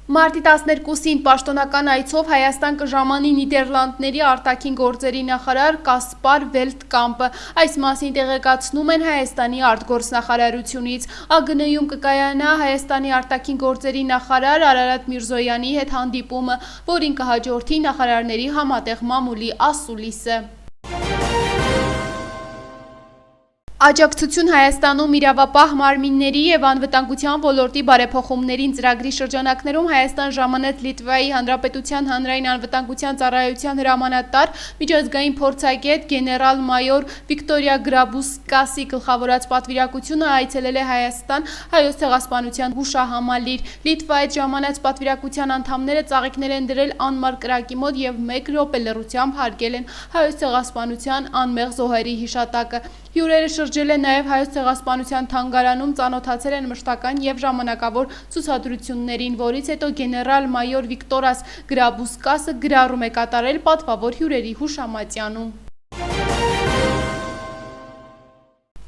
Մարտի 12-ին պաշտոնական այցով Հայաստան կժամանի Նիդերլանդների արտաքին գործերի նախարար Կասպար Վելտկամպը։ Այս մասին տեղեկացնում են Հայաստանի արտգործնախարարությունից։ ԱԳՆ-ում կկայանա Հայաստանի արտաքին գործերի նախարար Արարատ Միրզոյանի հետ հանդիպումը, որին կհաջորդի նախարարների համատեղ մամուլի ասուլիսը։ Աջակցություն Հայաստանում իրավապահ մարմինների և անվտանգության ոլորտի բարեփոխումներին ծրագրի շրջանակներում Հայաստան ժամանեց Լիտվայի Հանրապետության հանրային անվտանգության ծառայության հրամանատար, միջազգային փորձագետ գեներալ-մայոր Վիկտորիա Գրաբուսկասի գլխավորած պատվիրակությունը այցելել է Հայաստան Հայոց ցեղասպանության հուշահամալիր։ Լիտվա այդ ժամանած պատվիրակության անդամները ծաղիկներ են դրել անմար կրակի մոտ և 1 րոպե լռությամբ հարգել են Հայոց ցեղասպանության անմեղ զոհերի հիշատակը։ Հյուրերը շրջել են նաև Հայոց ցեղասպանության թանգարանում, ծանոթացել են մշտական և ժամանակավոր ցուցադրություններին, որից հետո գեներալ-մայոր Վիկտորաս Գրաբուսկասը գրառում է կատարել պատվավոր հյուրերի հուշամատյանում։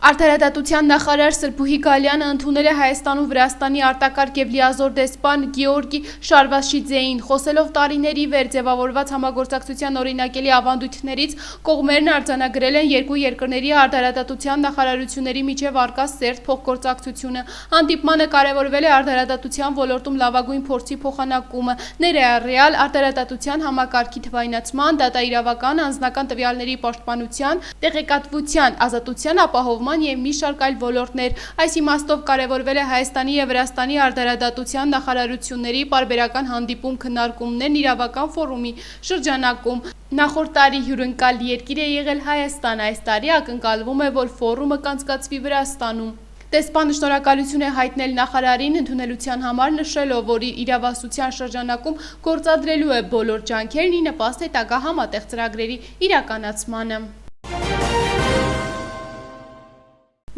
Արդարադատության նախարար Սրբուհի Գալյանը ընդունել է Հայաստանում Վրաստանի արտակարգ և լիազոր դեսպան Գեորգի Շարվաշիձեին։ Խոսելով տարիների վեր ձևավորված համագործակցության օրինակելի ավանդույթներից, կողմերն արձանագրել են երկու երկրների արդարադատության նախարարությունների միջև առկա սերտ փոխգործակցությունը։ Հանդիպմանը կարևորվել է արդարադատության ոլորտում լավագույն փորձի փոխանակումը, ներառյալ արդարադատության համակարգի թվայնացման, դատաիրավական, անձնական տվյալների պաշտպանության, տեղեկատվության ազատության ապահովման և մի շարք այլ ոլորտներ։ Այս իմաստով կարևորվել է Հայաստանի և Վրաստանի արդարադատության նախարարությունների պարբերական հանդիպում քննարկումներն իրավական ֆորումի շրջանակում։ Նախորդ տարի հյուրընկալ երկիր է եղել Հայաստան, այս տարի ակնկալվում է, որ ֆորումը կանցկացվի Վրաստանում։ Դեսպանը շնորհակալություն է հայտնել նախարարին ընդունելության համար, նշելով, որ իր իրավասության շրջանակում գործադրելու է բոլոր ջանքերն ի նպաստ հետագա համատեղ ծրագրերի իրականացմանը։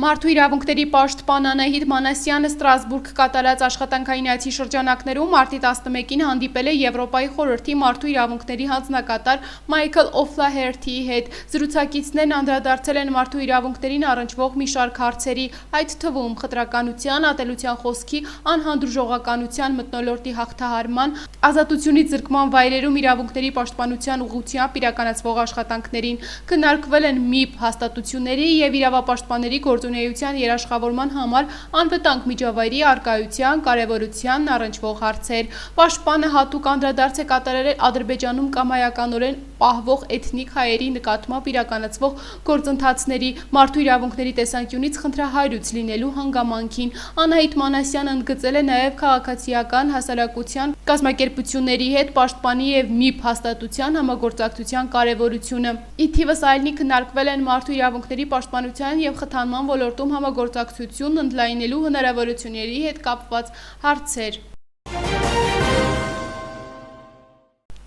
Մարդու իրավունքների պաշտպան Անահիտ Մանասյանը Ստրասբուրգ կատարած աշխատանքային այցի շրջանակներում մարտի 11-ին հանդիպել է Եվրոպայի խորհրդի մարդու իրավունքների հանձնակատար Մայքլ Օֆլահերթիի հետ։ Զրուցակիցներն անդրադարձել են մարդու իրավունքներին առնչվող մի շարք հարցերի, այդ թվում խտրականության, ատելության խոսքի, անհանդուրժողականության մթնոլորտի հաղթահարման, ազատությունից զրկման վայրերում իրավունքների պաշտպանության ուղղությամբ իրականացվող աշխատանքներին։ Քննարկվել են ՄԻՊ հաստատությունների և իրավապաշտպանների գործունեության երաշխավորման համար անվտանգ միջավայրի առկայության կարևորությանն առնչվող հարցեր։ Պաշտպանը հատուկ անդրադարձ է կատարել Ադրբեջանում կամայականորեն պահվող էթնիկ հայերի նկատմամբ իրականացվող գործընթացների, մարդու իրավունքների տեսանկյունից խնդրահարույց լինելու հանգամանքին։ Անահիտ Մանասյանը ընդգծել է նաև քաղաքացիական հասարակության կազմակերպությունների հետ պաշտպանի և ՄԻՊ հաստատության համագործակցության կարևորությունը։ Ի թիվս այլնի քննարկվել են մարդու իրավունքների պաշտպանության և խթանման ոլորտում համագործակցությունն ընդլայնելու հնարավորությունների հետ կապված հարցեր։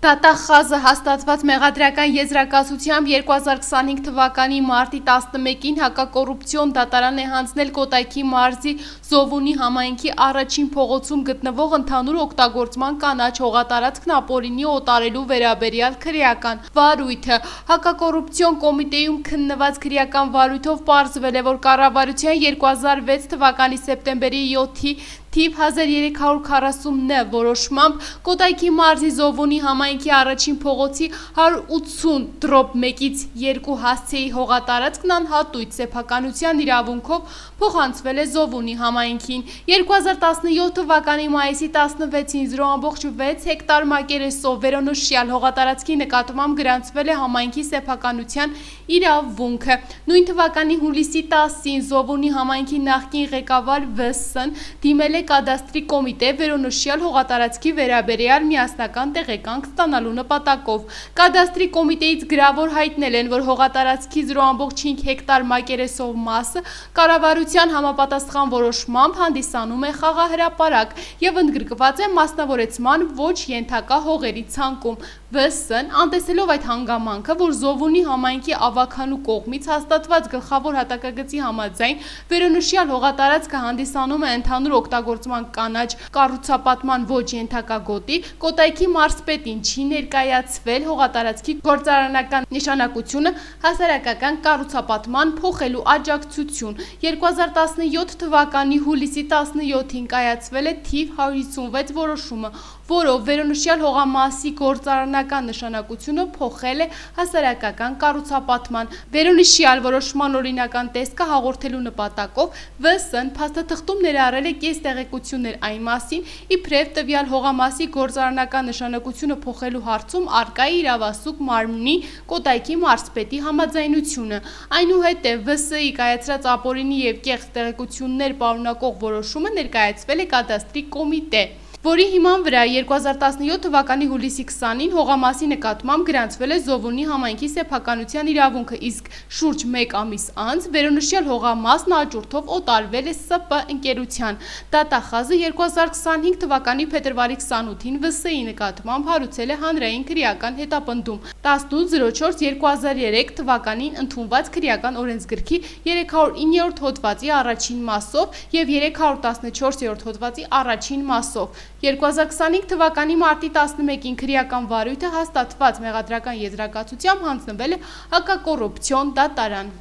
Դատախազը հաստատված մեղադրական եզրակացությամբ 2025 թվականի մարտի 11-ին հակակոռուպցիոն դատարան է հանձնել Կոտայքի մարզի Զովունի համայնքի առաջին փողոցում գտնվող ընդհանուր օգտագործման կանաչ հողատարածքն ապօրինի օտարելու վերաբերյալ քրեական վարույթը։ Հակակոռուպցիոն կոմիտեում քննված քրեական վարույթով պարզվել է, որ կառավարության 2006 թվականի սեպտեմբերի 7-ի թիվ 1340Ն որոշմամբ Կոտայքի մարզի Զովունի համայնքի առաջին փողոցի 180/1-ից 2 հասցեի հողատարածքն անհատույց սեփականության իրավունքով փոխանցվել է Զովունի համայնքին։ 2017 թվականի մայիսի 16-ին 0.6 հեկտար մակերեսով վերոնշյալ հողատարածքի նկատմամբ գրանցվել է համայնքի սեփականության իրավունքը։ Նույն թվականի հուլիսի 10-ին Զովունի համայնքի նախկին ղեկավար ՎՍ-ն դիմել է կադաստրի կոմիտե վերոնշյալ հողատարածքի վերաբերյալ միասնական տեղեկանք ստանալու նպատակով։ Կադաստրի կոմիտեից գրավոր հայտնել են, որ հողատարածքի 0.5 հեկտար մակերեսով մասը կառավարության համապատասխան որոշմամբ հանդիսանում է խաղահրապարակ և ընդգրկված է մասնավորեցման ոչ ենթակա հողերի ցանկում։ ՎՍ-ն անտեսելով այդ հանգամանքը, որ Զովունի համայնքի ավագանու կողմից հաստատված գլխավոր հատակագծի համաձայն վերոնշյալ հողատարածքը հանդիսանում է ընդհանուր օգտագործման օգտագործման կանաչ կառուցապատման ոչ ենթակա գոտի, Կոտայքի մարզպետին չի ներկայացվել հողատարածքի գործարանական նշանակությունը հասարակական կառուցապատման փոխելու աջակցություն։ 2017 թվականի հուլիսի 17-ին կայացվել է թիվ 156 որոշումը, որով վերոնշյալ հողամասի գործարանական նշանակությունը փոխել է հասարակական կառուցապատման։ Վերոնշյալ որոշման օրինական տեսքը հաղորդելու նպատակով ՎՍ-ն փաստաթղթում ներառել է կես տեղեկություններ այն մասին, իբրև տվյալ հողամասի գործարանական նշանակությունը փոխելու հարցում առկա է իրավասուկ մարմնի Կոտայքի մարզպետի համաձայնությունը։ Այնուհետև ՎՍ-ի կայացրած ապօրինի և կեղծ տեղեկություններ պարունակող որոշումը ներկայացվել է կադաստրի կոմիտե, որի հիման վրա 2017 թվականի հուլիսի 20-ին հողամասի նկատմամբ գրանցվել է Զովունի համայնքի սեփականության իրավունքը, իսկ շուրջ 1 ամիս անց վերոնշյալ հողամասն աճուրդով օտարվել է ՍՊ ընկերության։ Դատախազը 2025 թվականի փետրվարի 28-ին ՎՍ-ի նկատմամբ հարուցել է հանրային քրեական հետապնդում 18/03/2003 թվականին ընդունված քրեական օրենսգրքի 309-րդ հոդվածի առաջին մասով և 314-րդ հոդվածի առաջին մասով։ 2025 թվականի մարտի 11-ին քրեական վարույթը հաստատված մեղադրական եզրակացությամբ հանձնվել է հակակոռուպցիոն դատարան։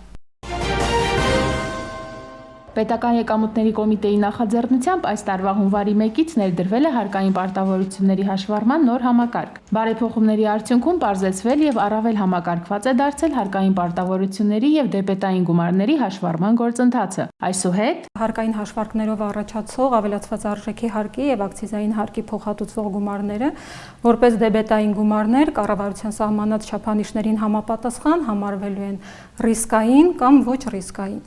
Պետական եկամուտների կոմիտեի նախաձեռնությամբ այս տարվա հունվարի 1-ից ներդրվել է հարկային պարտավորությունների հաշվառման նոր համակարգ։ Բարեփոխումների արդյունքում պարզեցվել և առավել համակարգված է դարձել հարկային պարտավորությունների և դեպետային գումարների հաշվառման գործընթացը։ Այսուհետ հարկային հաշվարկներով առաջացող ավելացված արժեքի հարկի և ակցիզային հարկի փոխհատուցվող գումարները, որպես դեբետային գումարներ, կառավարության սահմանած չափանիշներին համապատասխան համարվելու են ռիսկային կամ ոչ ռիսկային։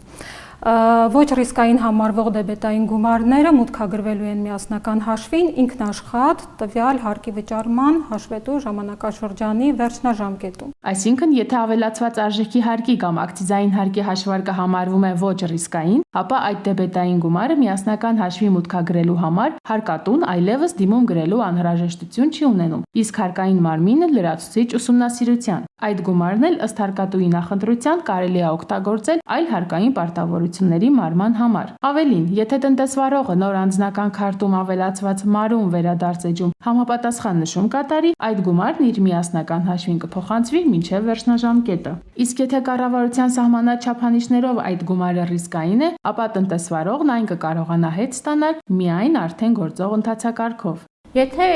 Ոչ ռիսկային համարվող դեբետային գումարները մուտքագրվելու են միասնական հաշվին ինքնաշխատ տվյալ հարկի վճարման հաշվետու ժամանակաշրջանի վերջնաժամկետում։ Այսինքն, եթե ավելացված արժեքի հարկի կամ ակցիզային հարկի հաշվարկը համարվում է ոչ ռիսկային, ապա այդ դեբետային գումարը միասնական հաշվի մուտքագրելու համար հարկատուն այլևս դիմում գրելու անհրաժեշտություն չի ունենում, իսկ հարկային մարմինը լրացուցիչ ուսումնասիրության։ Այդ գումարն էլ ըստ հարկատուի նախընտրության կարելի է օգտագործել այլ հարկային պարտավորությունների մարման համար։ Ավելին, եթե տնտեսվարողը նոր անձնական քարտում ավելացված մարում վերադարձեջում համապատասխան նշում կատարի, այդ գումարն իր միասնական հաշվին կփոխանցվի մինչև վերջնաժամկետը։ Իսկ եթե կառավարության սահմանած չափանիշներով այդ գումարը ռիսկային է, ապա տնտեսվարողն այն կկարողանա հետ ստանալ միայն արդեն գործող ընթացակարգով։ Եթե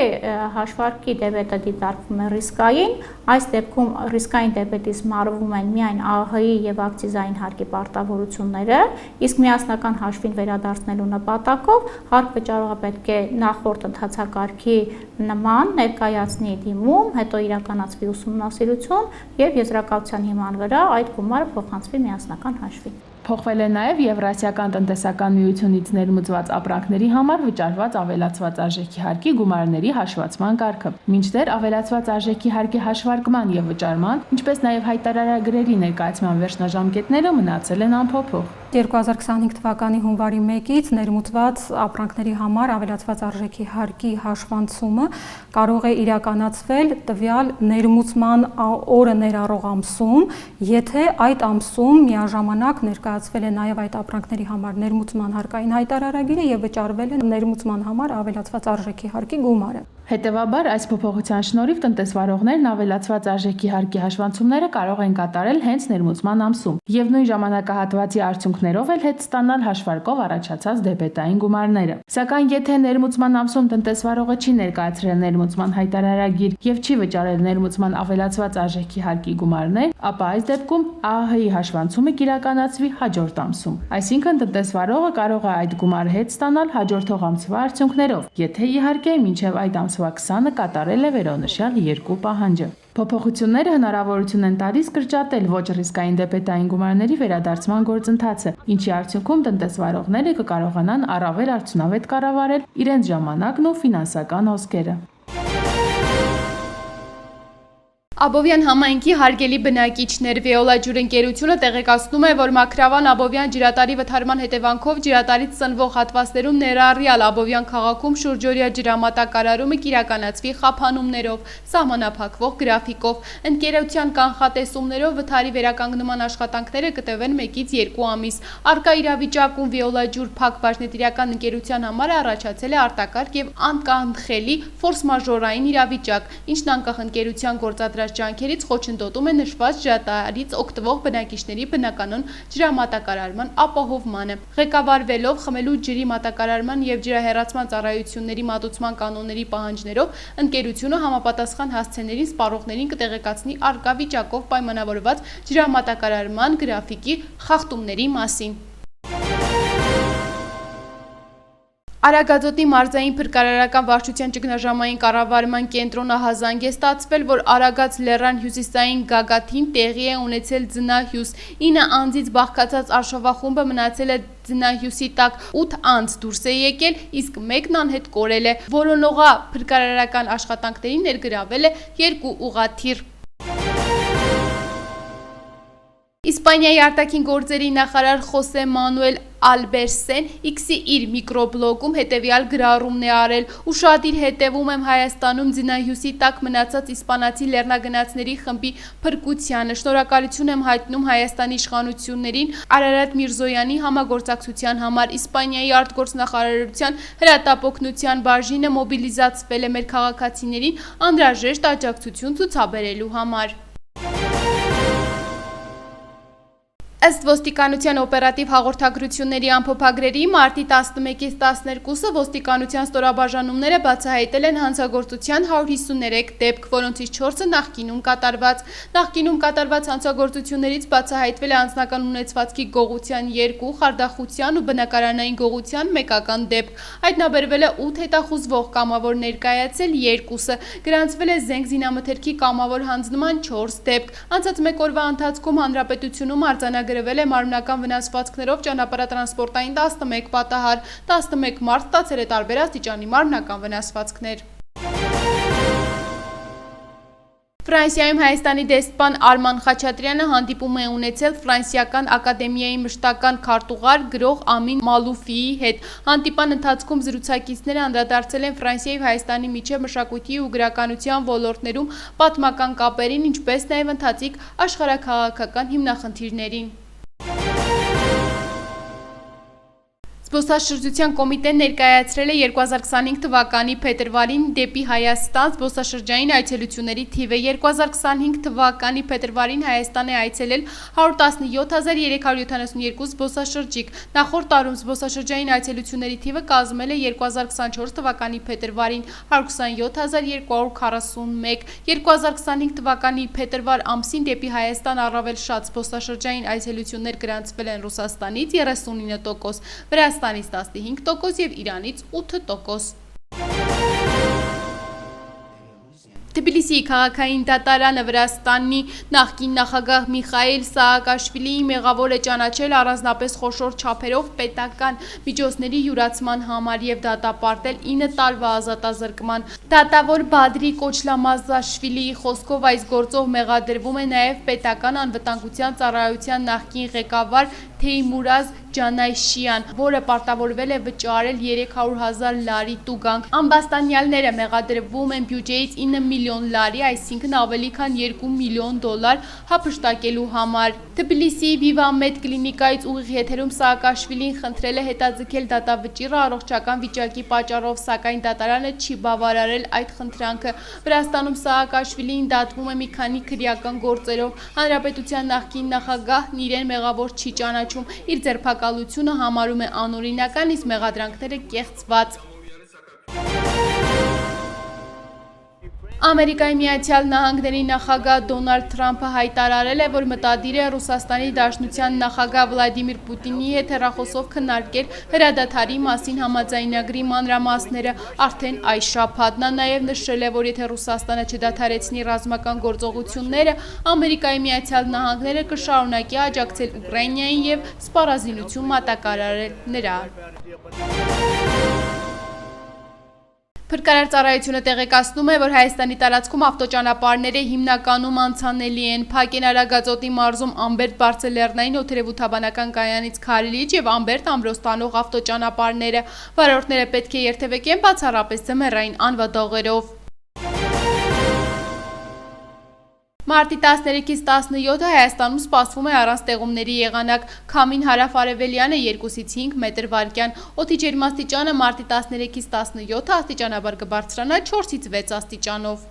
հաշվարկի դեբետը դիտարկվում է ռիսկային, այս դեպքում ռիսկային դեբետից մարվում են միայն ԱՀ-ի և ակցիզային հարկի պարտավորությունները, իսկ միասնական հաշվին վերադարձնելու նպատակով հարկ վճարողը պետք է նախորդ ընթացակարգի նման ներկայացնի դիմում, հետո իրականացվի ուսումնասիրություն և եզրակացության հիման վրա այդ գումարը փոխանցվի միասնական հաշվին։ Փոխվել է նաև Եվրասիական տնտեսական միությունից ներմուծված ապրանքների համար վճարված ավելացված արժեքի հարկի գումարների հաշվացման կարգը։ Մինչդեռ ավելացված արժեքի հարկի հաշվարկման և վճարման, ինչպես նաև հայտարարագրերի ներկայացման վերջնաժամկետները մնացել են անփոփոխ։ 2025 թվականի հունվարի 1-ից ներմուծված ապրանքների համար ավելացված արժեքի հարկի հաշվանցումը կարող է իրականացվել տվյալ ներմուծման օրը ներառող ամսում, եթե այդ ամսում միաժամանակ ներկայացվել է նաև այդ ապրանքների համար ներմուծման հարկային հայտարարագիրը և վճարվել է ներմուծման համար ավելացված արժեքի հարկի գումարը։ Հետևաբար, այս փոփոխության շնորհիվ տնտեսվարողներն ավելացված արժեքի հարկի հաշվանցումները կարող են կատարել հենց ներմուծման ամսում և նույն ժամանակահատվածի արդյունքներով էլ հետ ստանալ հաշվարկով առաջացած դեբետային գումարները։ Սակայն եթե ներմուծման ամսում տնտեսվարողը չի ներկայացրել ներմուծման հայտարարագիր և չի վճարել ներմուծման ավելացված արժեքի հարկի գումարներ, ապա այս դեպքում ԱՀ-ի հաշվանցումը կիրականացվի հաջորդ ամսում։ Այսինքն տնտեսվարողը կարող է այդ գումարը հետ ստանալ հաջորդող ամսվա արդյունքներով, եթե իհարկե մինչև այդ ամսվա 20-ը կատարել է վերոնշյալ երկու պահանջը։ Փոփոխությունները հնարավորություն են տալիս կրճատել ոչ ռիսկային դեբետային գումարների վերադարձման գործընթացը, ինչի արդյունքում տնտեսվարողները կկարողանան առավել արդյունավետ կառավարել իրենց ժամանակն ու ֆինանսական հոսքերը։ Աբովյան համայնքի հարգելի բնակիչներ, Վեոլա ջուր ընկերությունը տեղեկացնում է, որ Մաքրավան Աբովյան ջրատարի վթարման հետևանքով ջրատարից ծնվող հատվածներում ներառյալ Աբովյան քաղաքում շուրջօրյա ջրամատակարարումը կիրականացվի խափանումներով, սահմանափակվող գրաֆիկով։ Ընկերության կանխատեսումներով վթարի վերականգնման աշխատանքները կտևեն 1-ից 2 ամիս։ Առկա իրավիճակում Վեոլա ջուր փակ բաժնետիրական ընկերության համար առաջացել է արտակարգ եւ անկանխելի ֆորս-մաժորային իրավիճակ, ինչն անկախ ընկերության գործադրած ջանքերից խոչընդոտում է նշված ջրատարից օգտվող բնակիչների բնականոն ջրամատակարարման ապահովմանը։ Ղեկավարվելով խմելու ջրի մատակարարման եւ ջրահեռացման ծառայությունների մատուցման կանոնների պահանջներով, ընկերությունը համապատասխան հասցեներին սպառողներին կտեղեկացնի առկա վիճակով պայմանավորված ջրամատակարարման գրաֆիկի խախտումների մասին։ Արագածոտի մարզային փրկարարական վարչության ճգնաժամային կառավարման կենտրոնահազանգ է ստացվել, որ Արագած լեռան հյուսիսային գագաթին տեղի է ունեցել ձնահյուս։ 9 անձից բաղկացած արշավախումբը մնացել է ձնահյուսի տակ, 8 անձ դուրս է եկել, իսկ մեկն անհետ կորել է։ Որոնողա փրկարարական աշխատանքներին ներգրավել է 2 ուղղաթիռ։ Իսպանիայի արտաքին գործերի նախարար Խոսե Մանուել Ալբերսեն X-ի իր միկրոբլոգում հետևյալ գրառումն է արել. «Ուշադիր հետևում եմ Հայաստանում ձնահյուսի տակ մնացած իսպանացի լեռնագնացների խմբի փրկությանը։ Շնորհակալություն եմ հայտնում Հայաստանի իշխանություններին Արարատ Միրզոյանի համագործակցության համար։ Իսպանիայի արտգործնախարարության հրատապօգնության բաժինը մոբիլիզացվել է մեր քաղաքացիներին անհրաժեշտ աջակցություն ցուցաբերելու համար»։ Ըստ ոստիկանության օպերատիվ հաղորդագրությունների ամփոփագրերի մարտի 11-ից 12-ը ոստիկանության ստորաբաժանումները բացահայտել են հանցագործության 153 դեպք, որոնցից 4-ը նախկինում կատարված։ Նախկինում կատարված հանցագործություններից բացահայտվել է անձնական ունեցվածքի գողության 2, խարդախության ու բնակարանային գողության 1 դեպք։ Հայտնաբերվել է 8 հետախուզվող կամավոր ներկայացել 2-ը, գրանցվել է զենք զինամթերքի կամավոր հանձնման 4 դեպք։ Անցած 1 օրվա ընթացքում հանրապետությունում արձանագրվել է մարմնական վնասվածքներով ճանապարհատրանսպորտային 11 պատահար, 11 մարդ ստացել է տարբեր աստիճանի մարմնական վնասվածքներ։ Ֆրանսիայում Հայաստանի դեսպան Արման Խաչատրյանը հանդիպում է ունեցել Ֆրանսիական ակադեմիայի մշտական քարտուղար գրող Ամին Մալուֆիի հետ։ Հանդիպան ընթացքում զրուցակիցները անդրադարձել են Ֆրանսիայի ու Հայաստանի միջև մշակույթի ու գրականության ոլորտներում պատմական կապերին, ինչպես նաև ընթացիկ աշխարհաքաղաքական հիմնախնդիրներին։ Զբոսաշրջության կոմիտեն ներկայացրել է 2025 թվականի փետրվարին դեպի Հայաստան զբոսաշրջային այցելությունների թիվը։ 2025 թվականի փետրվարին Հայաստան է այցելել 117372 զբոսաշրջիկ։ Նախորդ տարում զբոսաշրջային այցելությունների թիվը կազմել է 2024 թվականի փետրվարին 127241։ 2025 թվականի փետրվար ամսին դեպի Հայաստան առավել շատ զբոսաշրջային այցելություններ գրանցվել են Ռուսաստանից 39%, Վրաստանից 15% և Իրանից 8%։ Թբիլիսիի քաղաքային դատարանը Վրաստանի նախկին նախագահ Միխայիլ Սաակաշվիլիի մեղավոր է ճանաչել առանձնապես խոշոր չափերով պետական միջոցների յուրացման համար և դատապարտել 9 տարվա ազատազրկման։ Դատավոր Բադրի Կոչլամազաշվիլիի խոսքով այս գործով մեղադրվում է նաև պետական անվտանգության ծառայության նախկին ղեկավար Թեյմուրազ Ջանայշյան, որը պարտավորվել է վճարել 300,000 լարի տուգանք։ Ամբաստանյալները մեղադրվում են բյուջեից 9 միլիոն լարի, այսինքն ավելի քան $2 միլիոն հափշտակելու համար։ Թբիլիսիի Վիվամեդ կլինիկայից ուղիղ եթերում Սաակաշվիլին խնդրել է հետաձգել դատավճիռը առողջական վիճակի պատճառով, սակայն դատարանը չի բավարարել այդ խնդրանքը։ Վրաստանում Սաակաշվիլին դատվում է մի քանի քրեական գործերով։ Հանրապետության նախկին նախագահն իրեն մեղավոր չի ճանաչում, իր ձերբակալությունը համարում է անօրինական, իսկ մեղադրանքները կեղծված։ Ամերիկայի Միացյալ Նահանգների նախագահ Դոնալդ Թրամփը հայտարարել է, որ մտադիր է Ռուսաստանի Դաշնության նախագահ Վլադիմիր Պուտինի հետ հեռախոսով քննարկել հրադադարի մասին համաձայնագրի մանրամասները արդեն այս շաբաթ։ Նա նաև նշել է, որ եթե Ռուսաստանը չդադարեցնի ռազմական գործողությունները, Ամերիկայի Միացյալ Նահանգները կշարունակի աջակցել Ուկրաինային և սպառազինություն մատակարարել նրան։ Փրկարար ծառայությունը տեղեկացնում է, որ Հայաստանի տարածքում ավտոճանապարհները հիմնականում անցանելի են։ Փակ են Արագածոտի մարզում Ամբերդ Բարսելերնային օդերևութաբանական կայանից Քարիլիչ եւ Ամբերդ Ամրոս տանող ավտոճանապարհները։ Վարորդները պետք է երթևեկեն բացառապես ձմեռային անվադողերով։ Մարտի 13-ից 17-ը Հայաստանում սպասվում է առանց տեղումների եղանակ, քամին հարավ-արևելյանը 2-ից 5 մետր վարկյան, օդի ջերմաստիճանը մարտի 13-ից 17-ը աստիճանաբար կբարձրանա 4-ից 6 աստիճանով։